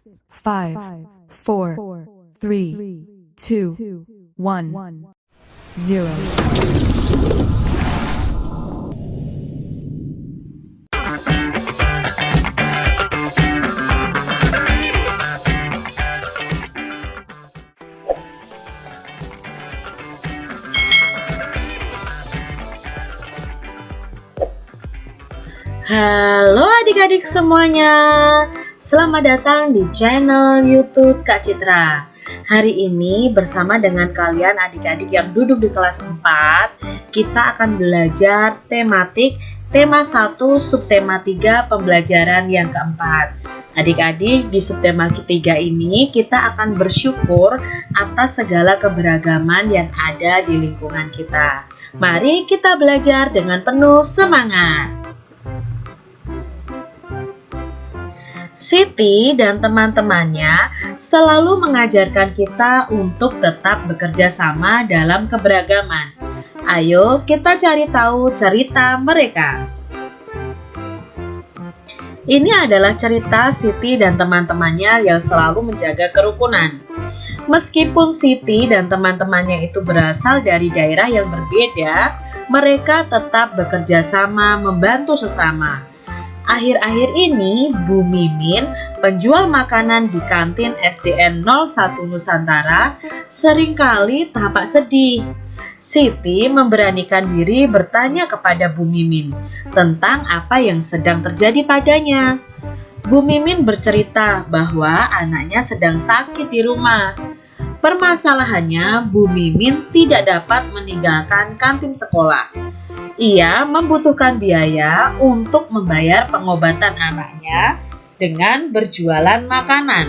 5, 4, 3, 2, 1, 0. Halo adik-adik semuanya, selamat datang di channel YouTube Kak Citra. Hari ini bersama dengan kalian adik-adik yang duduk di kelas 4, kita akan belajar tematik tema 1 subtema 3 pembelajaran yang keempat. Adik-adik, di subtema ketiga ini kita akan bersyukur atas segala keberagaman yang ada di lingkungan kita. Mari kita belajar dengan penuh semangat. Siti dan teman-temannya selalu mengajarkan kita untuk tetap bekerja sama dalam keberagaman. Ayo kita cari tahu cerita mereka. Ini adalah cerita Siti dan teman-temannya yang selalu menjaga kerukunan. Meskipun Siti dan teman-temannya itu berasal dari daerah yang berbeda, mereka tetap bekerja sama membantu sesama. Akhir-akhir ini, Bu Mimin, penjual makanan di kantin SDN 01 Nusantara, seringkali tampak sedih. Siti memberanikan diri bertanya kepada Bu Mimin tentang apa yang sedang terjadi padanya. Bu Mimin bercerita bahwa anaknya sedang sakit di rumah. Permasalahannya, Bu Mimin tidak dapat meninggalkan kantin sekolah. Ia membutuhkan biaya untuk membayar pengobatan anaknya dengan berjualan makanan.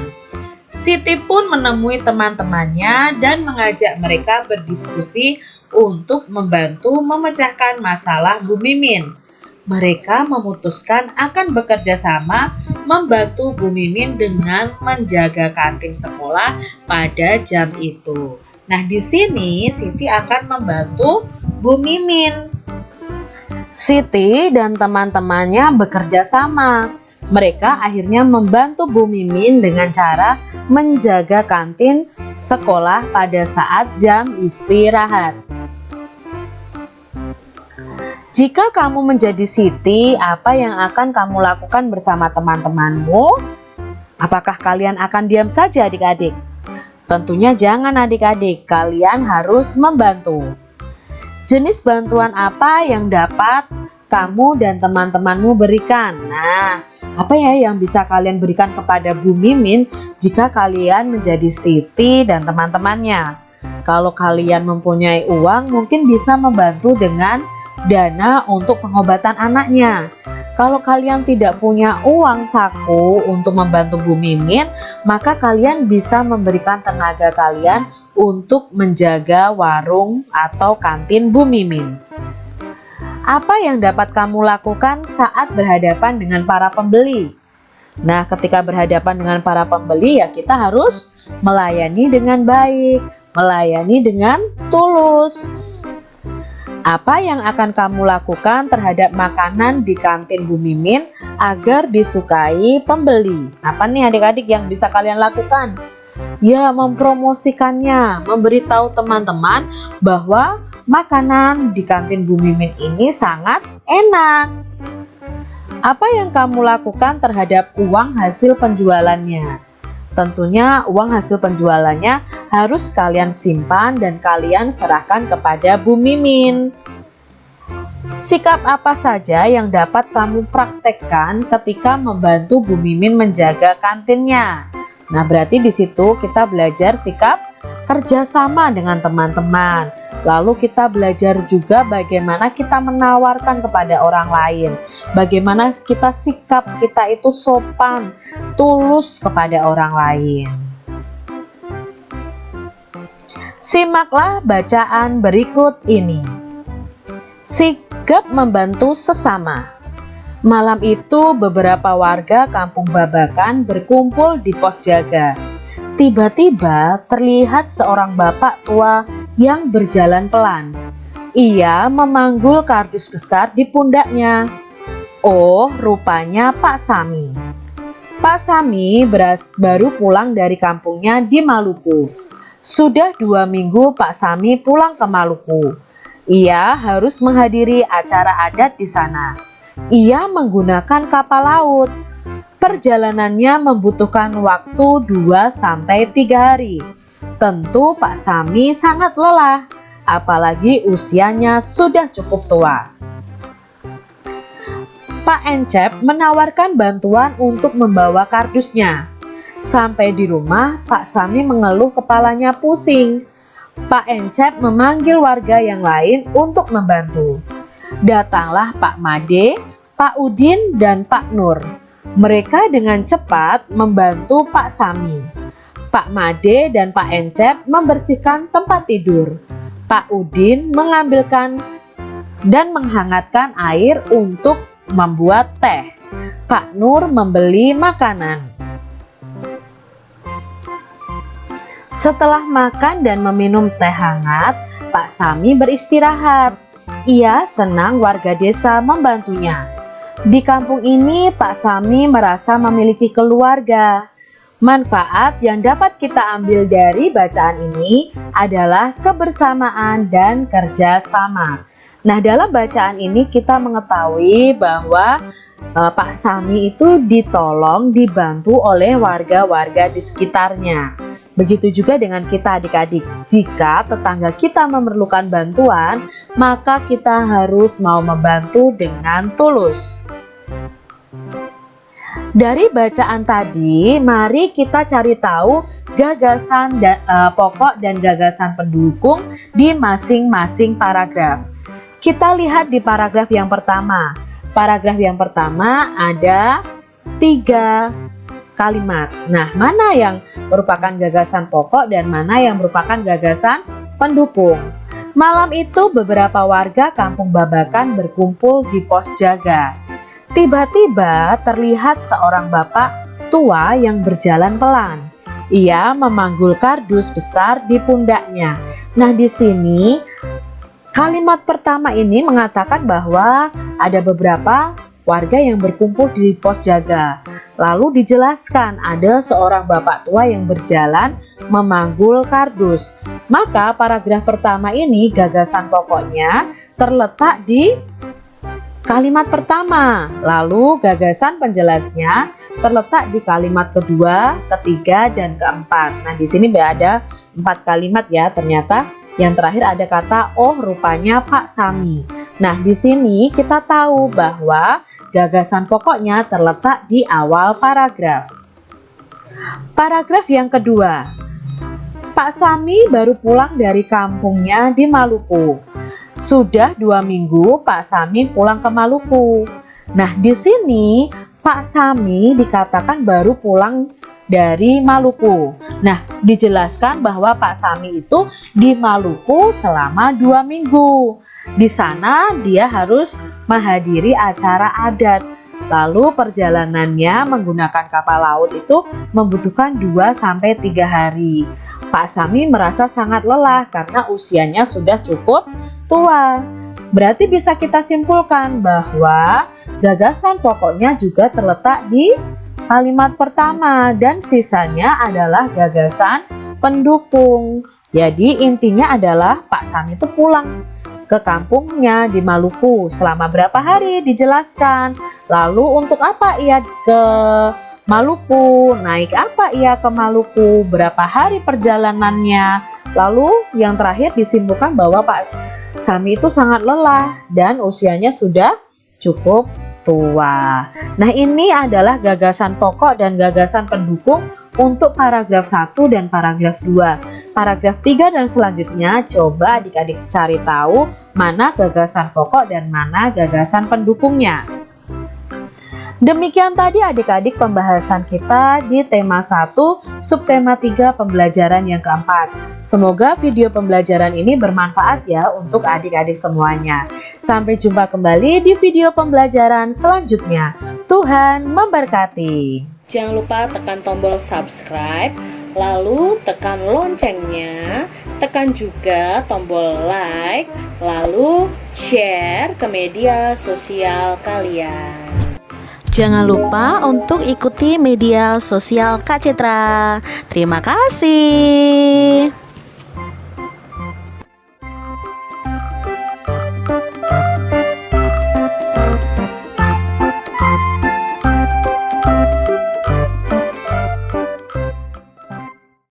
Siti pun menemui teman-temannya dan mengajak mereka berdiskusi untuk membantu memecahkan masalah Bu Mimin. Mereka memutuskan akan bekerja sama membantu Bu Mimin dengan menjaga kantin sekolah pada jam itu. Nah, di sini Siti akan membantu Bu Mimin. Siti dan teman-temannya bekerja sama. Mereka akhirnya membantu Bu Mimin dengan cara menjaga kantin sekolah pada saat jam istirahat. Jika kamu menjadi Siti, apa yang akan kamu lakukan bersama teman-temanmu? Apakah kalian akan diam saja adik-adik? Tentunya jangan adik-adik, kalian harus membantu. Jenis bantuan apa yang dapat kamu dan teman-temanmu berikan? Nah, apa ya yang bisa kalian berikan kepada Bu Mimin jika kalian menjadi Siti dan teman-temannya? Kalau kalian mempunyai uang, mungkin bisa membantu dengan dana untuk pengobatan anaknya. Kalau kalian tidak punya uang saku untuk membantu Bu Mimin, maka kalian bisa memberikan tenaga kalian untuk menjaga warung atau kantin Bu Mimin. Apa yang dapat kamu lakukan saat berhadapan dengan para pembeli? Nah, ketika berhadapan dengan para pembeli ya kita harus melayani dengan baik, melayani dengan tulus. Apa yang akan kamu lakukan terhadap makanan di kantin Bu Mimin agar disukai pembeli? Apa nih adik-adik yang bisa kalian lakukan? Ya, mempromosikannya, memberitahu teman-teman bahwa makanan di kantin Bu Mimin ini sangat enak. Apa yang kamu lakukan terhadap uang hasil penjualannya? Tentunya uang hasil penjualannya harus kalian simpan dan kalian serahkan kepada Bu Mimin. Sikap apa saja yang dapat kamu praktekkan ketika membantu Bu Mimin menjaga kantinnya? Nah, berarti di situ kita belajar sikap kerjasama dengan teman-teman. Lalu kita belajar juga bagaimana kita menawarkan kepada orang lain. Bagaimana kita sikap kita itu sopan, tulus kepada orang lain. Simaklah bacaan berikut ini. Sigap membantu sesama. Malam itu beberapa warga Kampung Babakan berkumpul di pos jaga. Tiba-tiba terlihat seorang bapak tua yang berjalan pelan. Ia memanggul kardus besar di pundaknya. Oh, rupanya Pak Sami. Pak Sami baru pulang dari kampungnya di Maluku. Sudah 2 minggu Pak Sami pulang ke Maluku. Ia harus menghadiri acara adat di sana. Ia menggunakan kapal laut. Perjalanannya membutuhkan waktu 2-3 hari. Tentu Pak Sami sangat lelah, apalagi usianya sudah cukup tua. Pak Encep menawarkan bantuan untuk membawa kardusnya. Sampai di rumah, Pak Sami mengeluh kepalanya pusing. Pak Encep memanggil warga yang lain untuk membantu. Datanglah Pak Made, Pak Udin, dan Pak Nur. Mereka dengan cepat membantu Pak Sami. Pak Made dan Pak Encep membersihkan tempat tidur. Pak Udin mengambilkan dan menghangatkan air untuk membuat teh. Pak Nur membeli makanan. Setelah makan dan meminum teh hangat, Pak Sami beristirahat. Ia senang warga desa membantunya. Di kampung ini, Pak Sami merasa memiliki keluarga. Manfaat yang dapat kita ambil dari bacaan ini adalah kebersamaan dan kerjasama. Nah, dalam bacaan ini kita mengetahui bahwa Pak Sami itu ditolong, dibantu oleh warga-warga di sekitarnya. Begitu juga dengan kita adik-adik. Jika tetangga kita memerlukan bantuan, maka kita harus mau membantu dengan tulus. Dari bacaan tadi, mari kita cari tahu gagasan pokok dan gagasan pendukung di masing-masing paragraf. Kita lihat di paragraf yang pertama. Paragraf yang pertama ada 3 kalimat. Nah, mana yang merupakan gagasan pokok dan mana yang merupakan gagasan pendukung? Malam itu beberapa warga Kampung Babakan berkumpul di pos jaga. Tiba-tiba terlihat seorang bapak tua yang berjalan pelan. Ia memanggul kardus besar di pundaknya. Nah, di sini kalimat pertama ini mengatakan bahwa ada beberapa warga yang berkumpul di pos jaga. Lalu dijelaskan ada seorang bapak tua yang berjalan memanggul kardus. Maka paragraf pertama ini gagasan pokoknya terletak di kalimat pertama. Lalu gagasan penjelasnya terletak di kalimat kedua, ketiga, dan keempat. Nah, di sini ada 4 kalimat ya ternyata. Yang terakhir ada kata "oh rupanya Pak Sami". Nah, di sini kita tahu bahwa gagasan pokoknya terletak di awal paragraf. Paragraf yang kedua. Pak Sami baru pulang dari kampungnya di Maluku. Sudah 2 minggu Pak Sami pulang ke Maluku. Nah, di sini Pak Sami dikatakan baru pulang dari Maluku. Nah, dijelaskan bahwa Pak Sami itu di Maluku selama 2 minggu. Di sana dia harus menghadiri acara adat. Lalu perjalanannya menggunakan kapal laut itu membutuhkan 2-3 hari. Pak Sami merasa sangat lelah karena usianya sudah cukup tua. Berarti bisa kita simpulkan bahwa gagasan pokoknya juga terletak di kalimat pertama dan sisanya adalah gagasan pendukung. Jadi intinya adalah Pak Sami itu pulang ke kampungnya di Maluku selama berapa hari dijelaskan. Lalu untuk apa ia ke Maluku, naik apa ia ke Maluku, berapa hari perjalanannya. Lalu yang terakhir disimpulkan bahwa Pak Sami itu sangat lelah dan usianya sudah cukup tua. Nah, ini adalah gagasan pokok dan gagasan pendukung untuk paragraf 1 dan paragraf 2. Paragraf 3 dan selanjutnya coba adik-adik cari tahu mana gagasan pokok dan mana gagasan pendukungnya. Demikian tadi adik-adik pembahasan kita di tema 1, subtema 3 pembelajaran yang keempat. Semoga video pembelajaran ini bermanfaat ya untuk adik-adik semuanya. Sampai jumpa kembali di video pembelajaran selanjutnya. Tuhan memberkati. Jangan lupa tekan tombol subscribe, lalu tekan loncengnya, tekan juga tombol like, lalu share ke media sosial kalian. Jangan lupa untuk ikuti media sosial Kak Citra. Terima kasih.